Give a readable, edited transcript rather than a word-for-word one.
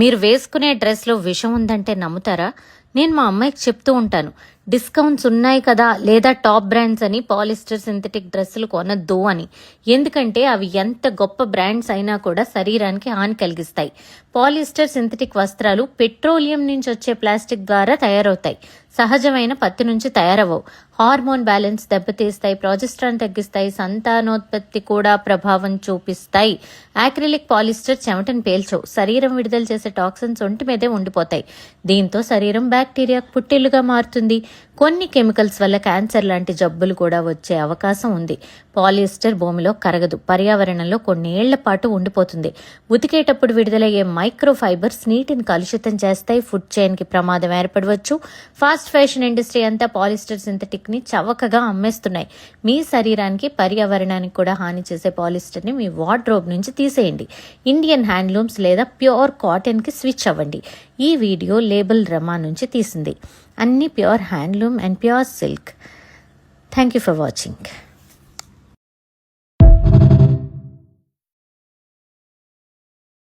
మీరు వేసుకునే డ్రెస్లో విషం ఉందంటే నమ్ముతారా? నేను మా అమ్మాయికి చెప్తూ ఉంటాను, డిస్కౌంట్స్ ఉన్నాయి కదా లేదా టాప్ బ్రాండ్స్ అని పాలిస్టర్ సింథటిక్ డ్రెస్సులు కొనద్దు అని. ఎందుకంటే అవి ఎంత గొప్ప బ్రాండ్స్ అయినా కూడా శరీరానికి హాని కలిగిస్తాయి. పాలిస్టర్ సింథటిక్ వస్త్రాలు పెట్రోలియం నుంచి వచ్చే ప్లాస్టిక్ ద్వారా తయారవుతాయి, సహజమైన పత్తి నుంచి తయారవవు. హార్మోన్ బ్యాలెన్స్ దెబ్బతీస్తాయి, ప్రొజెస్ట్రాన్ తగ్గిస్తాయి, సంతానోత్పత్తి కూడా ప్రభావం చూపిస్తాయి. యాక్రిలిక్ పాలిస్టర్ చెమటను పేల్చవు, శరీరం విడుదల చేసే టాక్సిన్స్ ఒంటి మీదే ఉండిపోతాయి. దీంతో శరీరం బ్యాక్టీరియా పుట్టిల్లుగా మారుతుంది. కొన్ని కెమికల్స్ వల్ల క్యాన్సర్ లాంటి జబ్బులు కూడా వచ్చే అవకాశం ఉంది. పాలిస్టర్ భూమిలో కరగదు, పర్యావరణంలో కొన్నేళ్ల పాటు ఉండిపోతుంది. ఉతికేటప్పుడు విడుదలయ్యే మైక్రో ఫైబర్స్ నీటిని కలుషితం చేస్తాయి, ఫుడ్ చైన్ కి ప్రమాదం ఏర్పడవచ్చు. ఫాస్ట్ ఫ్యాషన్ ఇండస్ట్రీ అంతా పాలిస్టర్ సింథటిక్ ని చవకగా అమ్మేస్తున్నాయి. మీ శరీరానికి పర్యావరణానికి కూడా హాని చేసే పాలిస్టర్ ని మీ వార్డ్రోబ్ నుంచి తీసేయండి. ఇండియన్ హ్యాండ్లూమ్స్ లేదా ప్యూర్ కాటన్ కి స్విచ్ అవ్వండి. ఈ వీడియో లేబుల్ రమా నుంచి తీసింది. అన్ని pure handloom and pure silk. Thank you for watching.